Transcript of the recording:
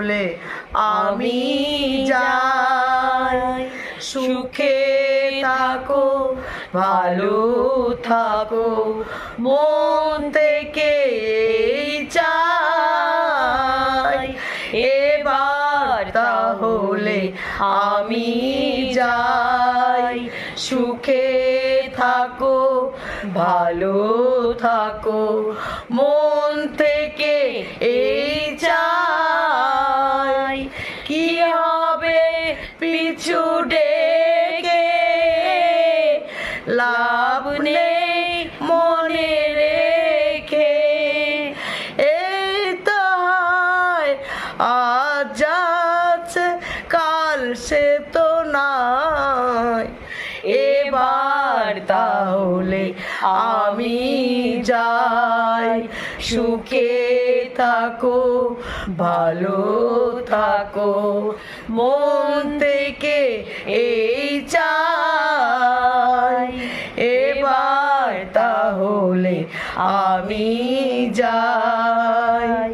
তাহলে আমি যাই। সুখে থাকো, ভালো থাকো, মন থেকে এই চাই। এবার তাহলে আমি যাই। সুখে থাকো, ভালো থাকো, মন থেকে এই চাই। কি হবে পিছু ডেকে, লাভ নেই মনে রেখে। এই তো হয় আজ যাচ্ছে, কাল সে তো নাই। এবার তাহলে আমি যাই। সুখে থাকো, ভালো থাকো, মন থেকে এই চাই। এবার তাহলে আমি যাই।